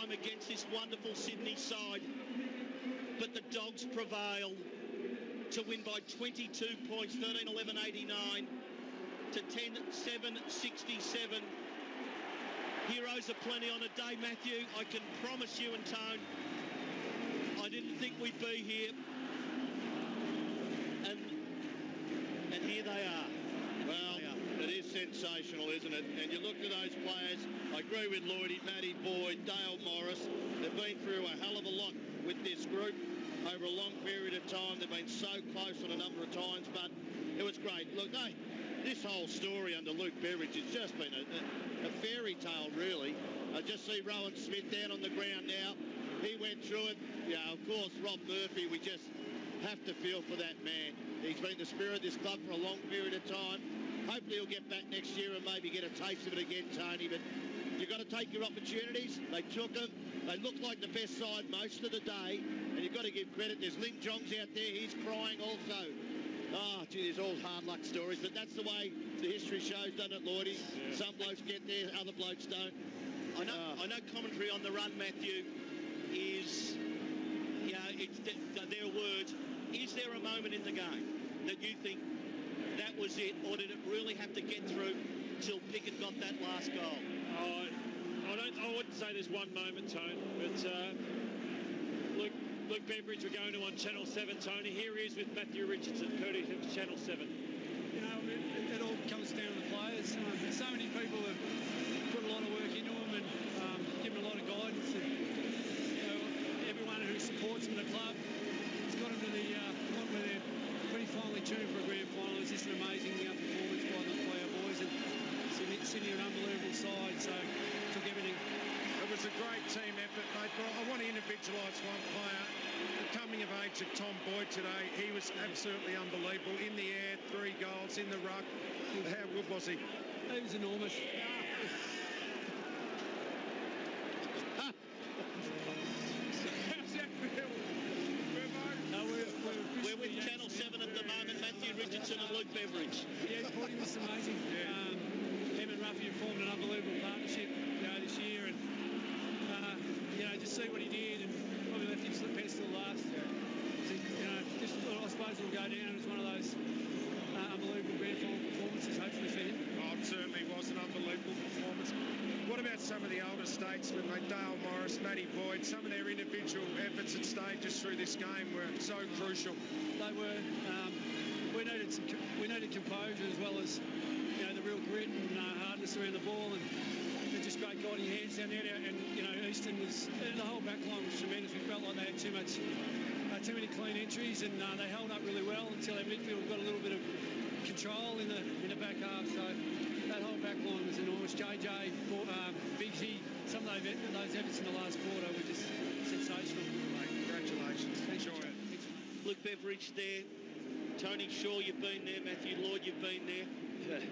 against this wonderful Sydney side, but the Dogs prevail to win by 22 points, 13-11-89 to 10-7-67. Heroes are plenty on a day, Matthew. I can promise you and Tone, I didn't think we'd be here, and here they are. Well, it is sensational, isn't it? And you look at those players, I agree with Lloydie, Matty Boyd, Dale Morris. They've been through a hell of a lot with this group over a long period of time. They've been so close on a number of times, but it was great. Look, this whole story under Luke Beveridge has just been a fairy tale, really. I just see Rowan Smith down on the ground now. He went through it. Yeah, of course, Rob Murphy, we just have to feel for that man. He's been the spirit of this club for a long period of time. Hopefully he'll get back next year and maybe get a taste of it again, Tony. But you've got to take your opportunities. They took them. They looked like the best side most of the day. And you've got to give credit. There's Ling Jongs out there. He's crying also. Oh, gee, there's all hard luck stories. But that's the way the history shows, doesn't it, Lloydie? Yeah. Some blokes get there, other blokes don't. I know commentary on the run, Matthew, is, it's their words. Is there a moment in the game that you think that was it, or did it really have to get through till Pickett got that last goal? I wouldn't say there's one moment, Tone, but Luke Beveridge, we're going to on Channel 7, Tony. Here he is with Matthew Richardson, courtesy of Channel 7. You know, it all comes down to the players. So many people have put a lot of work into them and given a lot of guidance. And, you know, everyone who supports them in the club has got them to the point where they're pretty finely tuned for a grand final. It's just an amazing performance by our boys, and Sydney an unbelievable side, so took everything. It was a great team effort, mate, but I want to individualise one player. The coming of age of Tom Boyd today, he was absolutely unbelievable. In the air, 3 goals, in the ruck. How good was he? He was enormous. We're with Channel 7 at the moment, Matthew Richardson and Luke Beveridge. Yeah, Boyd was amazing. Him and Ruffy have formed an unbelievable partnership this year, and just see what he did, and probably left him to the pedestal last. So, I suppose it'll go down as one of those unbelievable grand final performances, hopefully for him. Oh, it certainly was an unbelievable performance. What about some of the older statesmen like Dale Morris, Matty Boyd? Some of their individual efforts and stages through this game were so crucial. They were. We needed composure as well as the real grit and hardness around the ball, and they're just great guiding hands down there. And Easton was, the whole back line was tremendous. We felt like they had too many clean entries, and they held up really well until our midfield got a little bit of control in the back half. So that whole back line was enormous. JJ, Biggsy, some of those efforts in the last quarter were just sensational. Mate, congratulations. Enjoy it. Luke Beveridge there. Tony Shaw, you've been there. Matthew Lloyd, you've been there.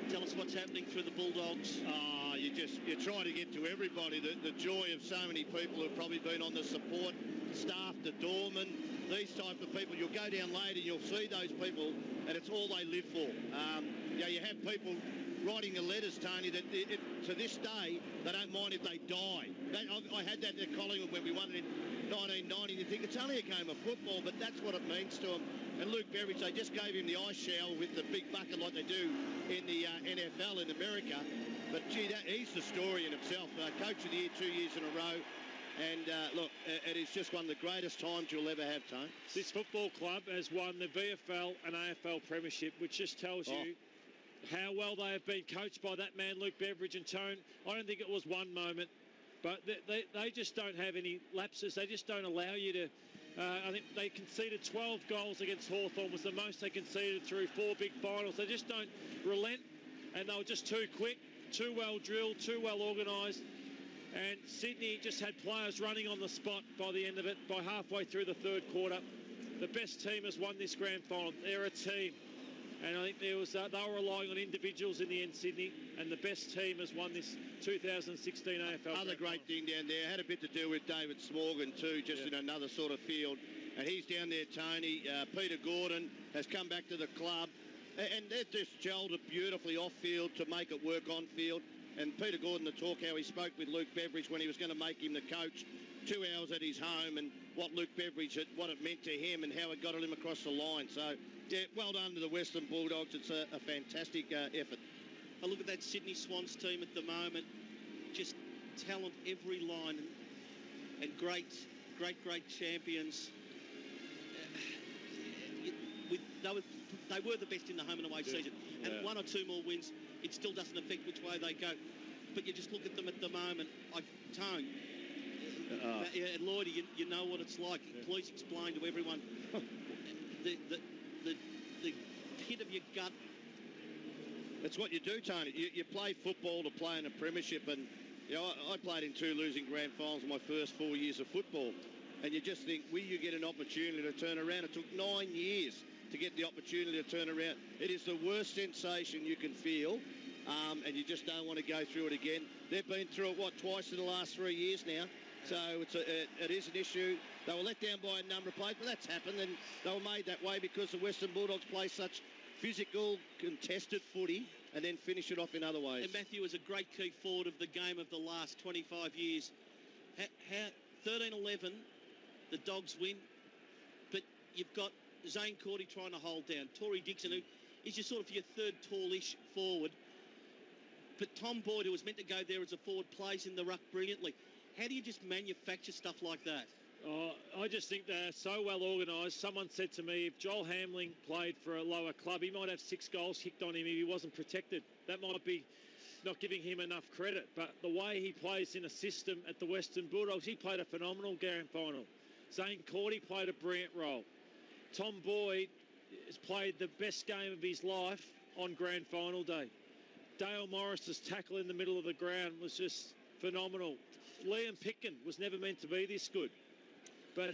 Tell us what's happening through the Bulldogs. You're trying to get to everybody. The joy of so many people who've probably been on the support staff, the doorman, these type of people. You'll go down later and you'll see those people, and it's all they live for. You have people writing the letters, Tony, that to this day they don't mind if they die. I had that at Collingwood when we won it in 1990. You think it's only a game of football, but that's what it means to them. And Luke Beveridge, they just gave him the ice shower with the big bucket like they do in the NFL in America. But gee, he's the story in himself. Coach of the year 2 years in a row. And look, it is just one of the greatest times you'll ever have, Tone. This football club has won the VFL and AFL premiership, which just tells you how well they have been coached by that man, Luke Beveridge. And Tone, I don't think it was one moment, but they just don't have any lapses. They just don't allow you to... I think they conceded 12 goals against Hawthorn, was the most they conceded through 4 big finals. They just don't relent, and they were just too quick, too well drilled, too well organised. And Sydney just had players running on the spot by the end of it, by halfway through the third quarter. The best team has won this grand final. They're a team. And I think they were relying on individuals in the end, Sydney, and the best team has won this 2016 AFL. Other great thing down there, had a bit to do with David Smorgan too, just in another sort of field. And he's down there, Tony. Peter Gordon has come back to the club. And they've just gelled it beautifully off-field to make it work on-field. And Peter Gordon, the talk, how he spoke with Luke Beveridge when he was going to make him the coach, 2 hours at his home, and what Luke Beveridge, what it meant to him and how it got him across the line. So, yeah, well done to the Western Bulldogs. It's a fantastic effort. I look at that Sydney Swans team at the moment, just talent every line, and great champions. They were the best in the home and away season, and 1 or 2 more wins, it still doesn't affect which way they go. But you just look at them at the moment. Tone, and Lloydie, you know what it's like. Please explain to everyone the pit of your gut. It's what you do, Tony. You play football to play in a premiership, and you know, I played in 2 losing grand finals in my first 4 years of football, and you just think, will you get an opportunity to turn around? It took 9 years to get the opportunity to turn around. It is the worst sensation you can feel, and you just don't want to go through it again. They've been through it, twice in the last 3 years now, so it is an issue. They were let down by a number of players, but that's happened, and they were made that way because the Western Bulldogs play such physical, contested footy and then finish it off in other ways. And Matthew is a great key forward of the game of the last 25 years. 13-11, the Dogs win, but you've got Zane Cordy trying to hold down. Tory Dixon, who is your sort of your third tallish forward. But Tom Boyd, who was meant to go there as a forward, plays in the ruck brilliantly. How do you just manufacture stuff like that? I just think they're so well organised. Someone said to me, if Joel Hamling played for a lower club, he might have 6 goals kicked on him if he wasn't protected. That might be not giving him enough credit. But the way he plays in a system at the Western Bulldogs, he played a phenomenal grand final. Zane Cordy played a brilliant role. Tom Boyd has played the best game of his life on grand final day. Dale Morris's tackle in the middle of the ground was just phenomenal. Liam Pitkin was never meant to be this good. But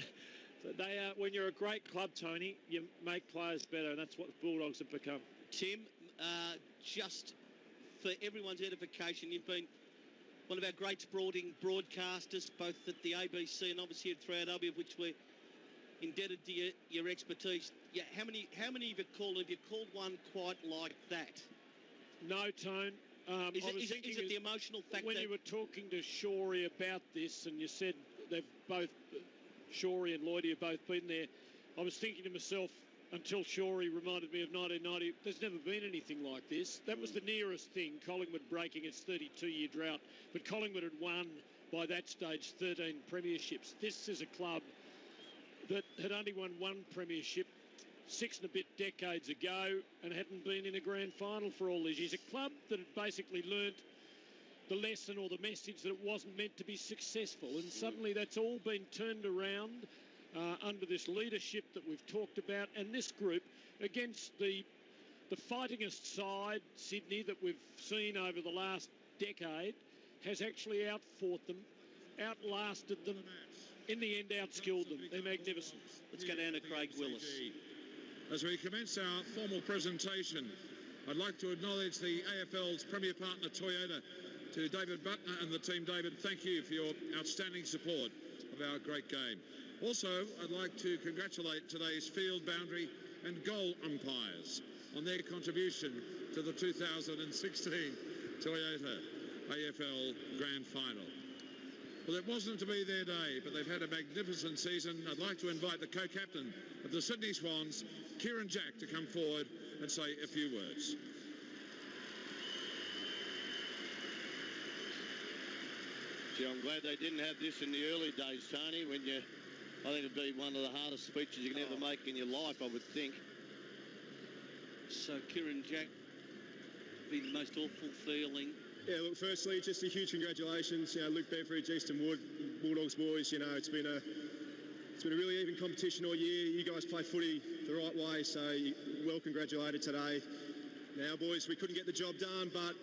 they are, when you're a great club, Tony, you make players better, and that's what the Bulldogs have become. Tim, just for everyone's edification, you've been one of our great sporting broadcasters, both at the ABC and obviously at 3AW, of which we're indebted to your expertise. Yeah, how many have you called? Have you called one quite like that? No, Tone. Is it the emotional factor? When you were talking to Shorey about this, and you said they've both, Shorey and Lloydie have both been there, I was thinking to myself, until Shorey reminded me of 1990, there's never been anything like this. That was the nearest thing, Collingwood breaking its 32-year drought, but Collingwood had won, by that stage, 13 premierships. This is a club that had only won 1 premiership 6 and a bit decades ago and hadn't been in a grand final for all these years. A club that had basically learnt the lesson or the message that it wasn't meant to be successful, and suddenly that's all been turned around under this leadership that we've talked about, and this group against the fightingest side, Sydney, that we've seen over the last decade, has actually outfought them, outlasted them, in the end outskilled them. They're magnificent. Let's go down to Craig Willis. As we commence our formal presentation, I'd like to acknowledge the AFL's premier partner, Toyota. To David Butner and the team, David, thank you for your outstanding support of our great game. Also, I'd like to congratulate today's field, boundary and goal umpires on their contribution to the 2016 Toyota AFL Grand Final. Well, it wasn't to be their day, but they've had a magnificent season. I'd like to invite the co-captain of the Sydney Swans, Kieran Jack, to come forward and say a few words. Gee, I'm glad they didn't have this in the early days, Tony, when I think it'd be one of the hardest speeches you can ever make in your life, I would think. So, Kieran Jack, be the most awful feeling. Yeah, look, firstly, just a huge congratulations. You know, Luke Beveridge, Easton Wood, Bulldogs boys, you know, it's been a really even competition all year. You guys play footy the right way, so well congratulated today. Now, boys, we couldn't get the job done, but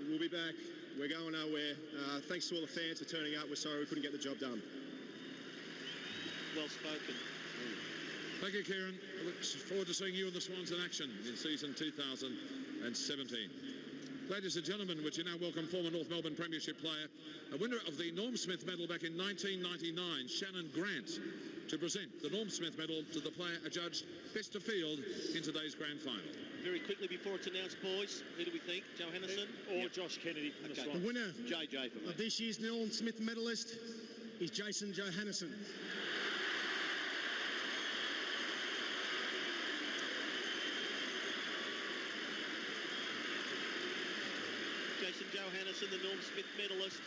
we'll be back. We're going nowhere. Thanks to all the fans for turning up. We're sorry we couldn't get the job done. Well spoken. Thank you, Kieran. I look forward to seeing you and the Swans in action in season 2017. Ladies and gentlemen, would you now welcome former North Melbourne Premiership player, a winner of the Norm Smith Medal back in 1999, Shannon Grant, to present the Norm Smith Medal to the player adjudged best of field in today's grand final. Very quickly before it's announced, boys, who do we think? Johannesson or Josh Kennedy from the Swans? The winner JJ for me. of this year's Norm Smith medalist is Jason Johannesson. Jason Johannesson, the Norm Smith medalist.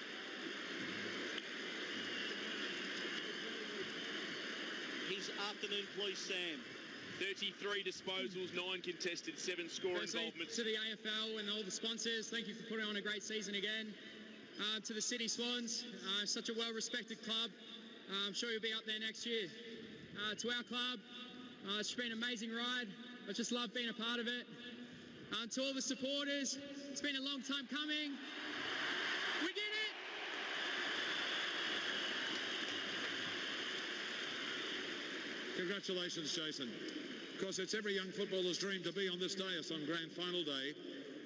His afternoon, please, Sam. 33 disposals, 9 contested, 7 score involvements. To the AFL and all the sponsors, thank you for putting on a great season again. To the City Swans, such a well-respected club. I'm sure you'll be up there next year. To our club, it's been an amazing ride. I just love being a part of it. To all the supporters, it's been a long time coming. We did it! Congratulations, Jason. Of course, it's every young footballer's dream to be on this dais on Grand Final Day.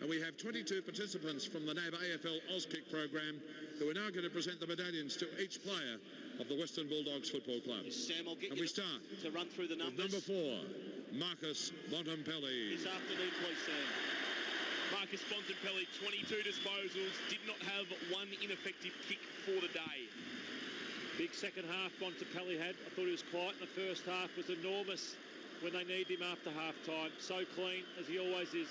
And we have 22 participants from the NAB AFL Auskick program who are now going to present the medallions to each player of the Western Bulldogs Football Club. Yes, Sam, I'll get and you we start to run through the numbers. With number 4, Marcus Bontempelli. This afternoon, please, Sam. Marcus Bontempelli, 22 disposals, did not have one ineffective kick for the day. Big second half Bontempelli had. I thought he was quiet in the first half, was enormous when they need him after half-time. So clean, as he always is.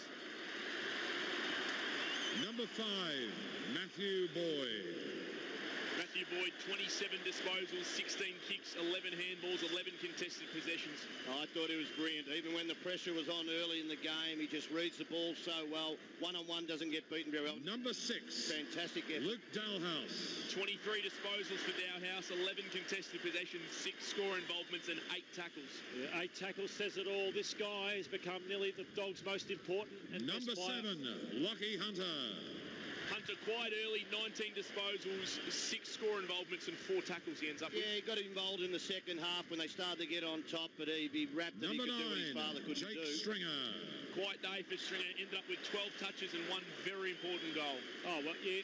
Number 5, Matthew Boyd. Matthew Boyd, 27 disposals, 16 kicks, 11 handballs, 11 contested possessions. I thought he was brilliant. Even when the pressure was on early in the game, he just reads the ball so well. One-on-one doesn't get beaten very well. Number 6, fantastic effort. Luke Dalhouse. 23 disposals for Dowhouse, 11 contested possessions, 6 score involvements and 8 tackles. Yeah, 8 tackles says it all. This guy has become nearly the Dogs' most important and Number 7, Lockie Hunter. Hunter quite early, 19 disposals, 6 score involvements and 4 tackles he ends up with. Yeah, he got involved in the second half when they started to get on top, but he wrapped it. Number He could 9, do what his father couldn't Jake do. Stringer. Quiet day for Stringer, ended up with 12 touches and 1 very important goal. Oh, well, yeah,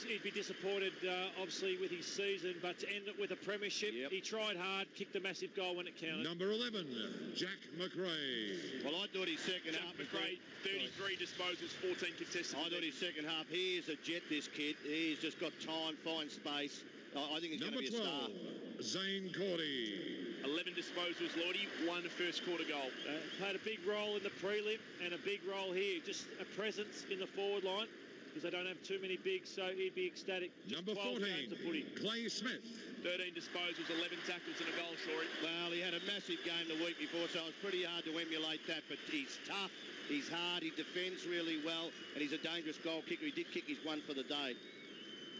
he'd be disappointed, obviously, with his season, but to end it with a premiership, he tried hard, kicked a massive goal when it counted. Number 11, Jack McRae. Well, I thought his second half... McRae, 33 disposals, 14 contested. I thought his second half, he is a jet, this kid. He's just got time, fine space. I think he's going to be a star. Number 12, Zane Cordy. 11 disposals, Lordy, 1 first quarter goal. Played a big role in the prelim and a big role here. Just a presence in the forward line because they don't have too many bigs, so he'd be ecstatic. Just Number 14, Clay Smith. 13 disposals, 11 tackles and a goal, Shorey. Well, he had a massive game the week before, so it was pretty hard to emulate that, but he's tough, he's hard, he defends really well, and he's a dangerous goal kicker. He did kick his 1 for the day.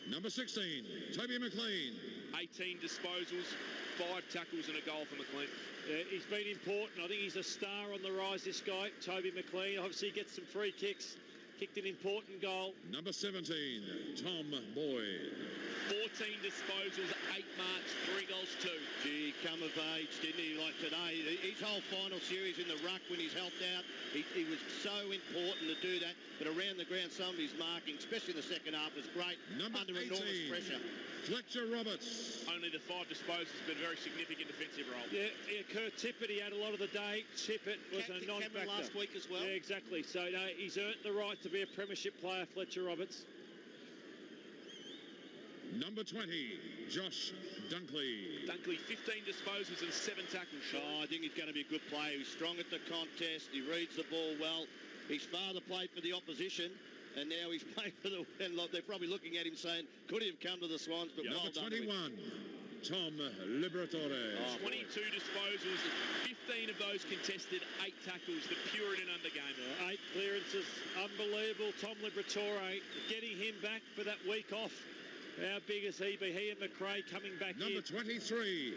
Number 16, Toby McLean. 18 disposals, 5 tackles and a goal for McLean. Yeah, he's been important. I think he's a star on the rise, this guy, Toby McLean. Obviously, he gets some free kicks, kicked an important goal. Number 17, Tom Boyd. 14 disposals, 8 marks, 3 goals, 2. Gee, come of age, didn't he? Like today, his whole final series in the ruck when he's helped out, he was so important to do that. But around the ground, some of his marking, especially in the second half, was great. Number under 18, enormous pressure. Fletcher Roberts. Only the 5 disposals, but a very significant defensive role. Yeah, Kurt Tippett, he had a lot of the day. Tippett was a non-factor. last week as well. Yeah, exactly. So, no, he's earned the right to be a premiership player, Fletcher Roberts. Number 20, Josh Dunkley. Dunkley, 15 disposals and 7 tackles. I think he's going to be a good player. He's strong at the contest. He reads the ball well. His father played for the opposition, and now he's playing for the... And they're probably looking at him saying, could he have come to the Swans? But well done. Number 21, Tom Liberatore. 22 disposals, 15 of those contested, 8 tackles, the Puritan undergame. 8 clearances, unbelievable. Tom Liberatore, getting him back for that week off. How big is he? But he and McRae coming back Number 23,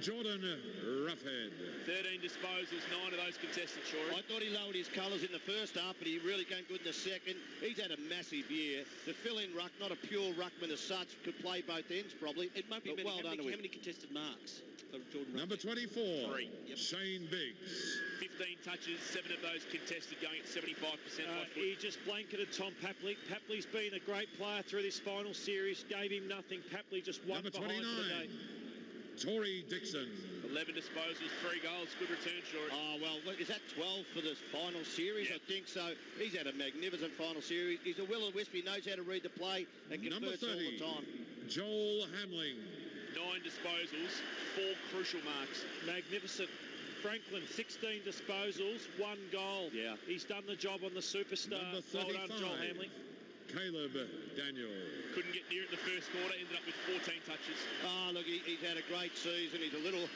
Jordan Roughhead. 13 disposals, 9 of those contested, Shorey. I thought he lowered his colours in the first half, but he really came good in the second. He's had a massive year. The fill-in ruck, not a pure ruckman as such, could play both ends probably. It won't be many. Well done to him. How many contested marks for Jordan Number 24, 3. Yep. Shane Biggs. 15 touches, 7 of those contested, going at 75% by foot. He just blanketed Tom Papley. Papley's been a great player through this final series, gave him nothing. Papley just won Number behind 29, for the day. Tory Dixon. 11 disposals, 3 goals. Good return, Shorey. Oh, well, is that 12 for this final series? Yep. I think so. He's had a magnificent final series. He's a will-o'-the-wisp. He knows how to read the play and Number converts all 30, the time. Joel Hamling. 9 disposals, 4 crucial marks. Magnificent. Franklin, 16 disposals, 1 goal. Yeah. He's done the job on the superstar. Number Well done, 35. Joel Hamling. Caleb Daniel. Couldn't get near it in the first quarter, ended up with 14 touches. Oh, look, he's had a great season. He's a little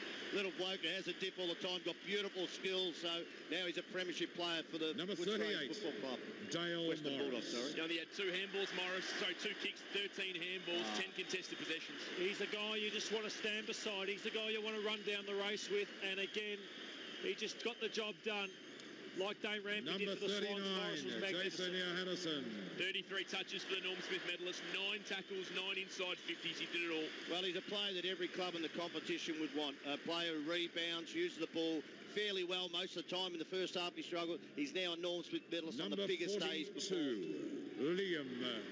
bloke who has a dip all the time, got beautiful skills, so now he's a premiership player for the Number Woods Range 38, Football Club. Dale Western Bulldogs, Morris. He only had 2 handballs, two kicks, 13 handballs, 10 contested possessions. He's the guy you just want to stand beside. He's the guy you want to run down the race with. And again, he just got the job done. Like Dane Rampy Number did for the Swans. Morris was 39, magnificent. Jason Johannesson. 33 touches for the Norm Smith medalist, 9 tackles, 9 inside 50s. He did it all. Well, he's a player that every club in the competition would want. A player who rebounds, uses the ball fairly well most of the time. In the first half he struggled. He's now a Norm Smith medalist on the biggest days before. 42, Liam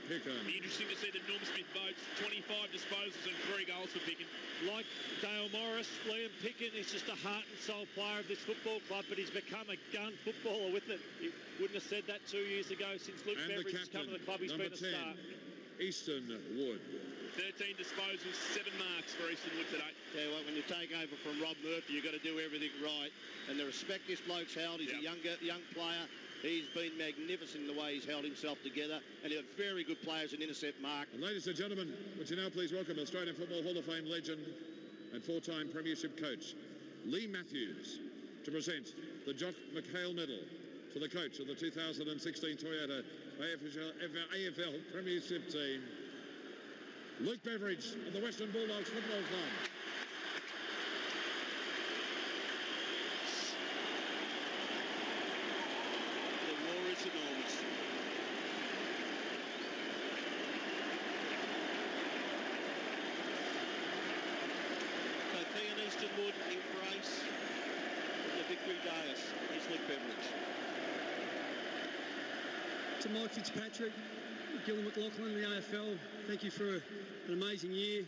Picken. Be interesting to see the Norm Smith votes. 25 disposals and 3 goals for Picken. Like Dale Morris, Liam Picken is just a heart and soul player of this football club, but he's become a gun footballer with it. He wouldn't have said that 2 years ago. Since Luke And the Beveridge has come captain, to the club, he's number been a 10, star. Easton Wood. 13 disposals, 7 marks for Eastonwood today. Tell you what, when you take over from Rob Murphy, you've got to do everything right. And the respect this bloke's held, he's a young player. He's been magnificent in the way he's held himself together. And he's got very good players in intercept mark. And ladies and gentlemen, would you now please welcome Australian Football Hall of Fame legend and 4-time premiership coach, Lee Matthews, to present the Jock McHale Medal to the coach of the 2016 Toyota AFL Premiership team, Luke Beveridge of the Western Bulldogs Football Club. The war is enormous. So he and Eastonwood embrace the victory dais. Here's Luke Beveridge. To Mike Fitzpatrick, Gillan McLaughlin, the AFL, thank you for an amazing year.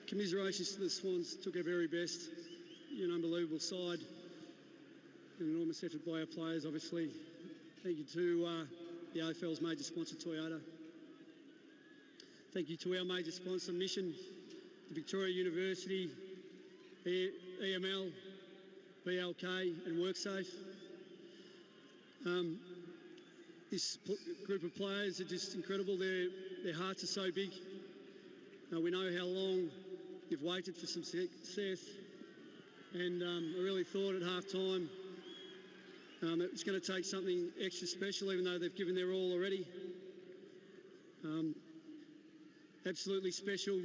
Commiserations to the Swans, took our very best. You're an unbelievable side. An enormous effort by our players, obviously. Thank you to the AFL's major sponsor, Toyota. Thank you to our major sponsor, Mission, Victoria University, EML, BLK and WorkSafe. This group of players are just incredible. Their hearts are so big. We know how long you've waited for some success, and I really thought at half-time it was going to take something extra special, even though they've given their all already. Absolutely special.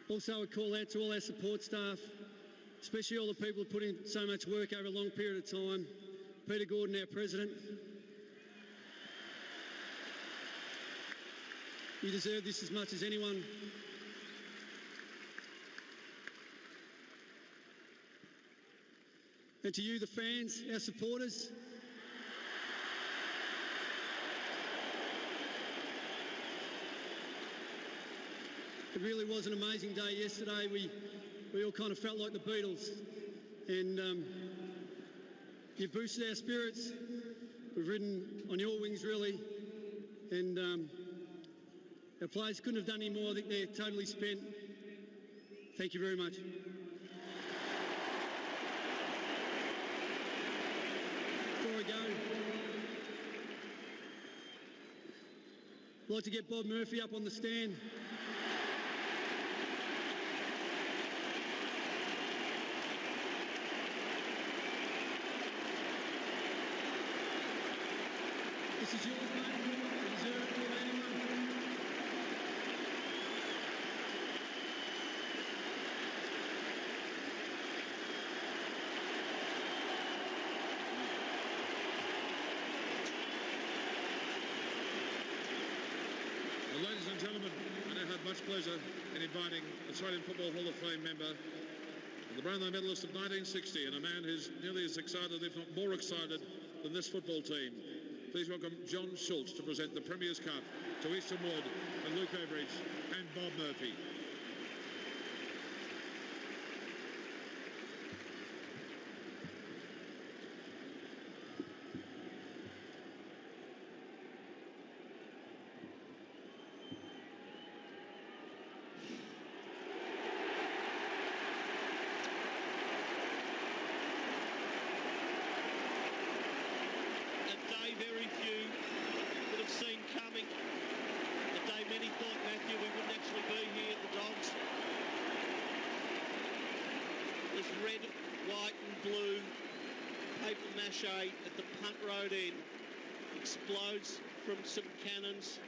Also, a call out to all our support staff, especially all the people who put in so much work over a long period of time. Peter Gordon, our president. You deserve this as much as anyone. And to you, the fans, our supporters, it really was an amazing day yesterday. We all kind of felt like the Beatles, and you boosted our spirits. We've ridden on your wings, really, and our players couldn't have done any more. I think they're totally spent. Thank you very much. Before I go, I'd like to get Bob Murphy up on the stand. This is yours, mate. You deserve it more than anyone. much pleasure in inviting Australian Football Hall of Fame member, the Brownlow medalist of 1960, and a man who's nearly as excited, if not more excited, than this football team. Please welcome John Schultz to present the Premier's Cup to Easton Wood and Luke Beveridge and Bob Murphy. Very few would have seen coming. The day many thought, Matthew, we wouldn't actually be here at the Dogs. This red, white and blue paper mache at the punt road end explodes from some cannons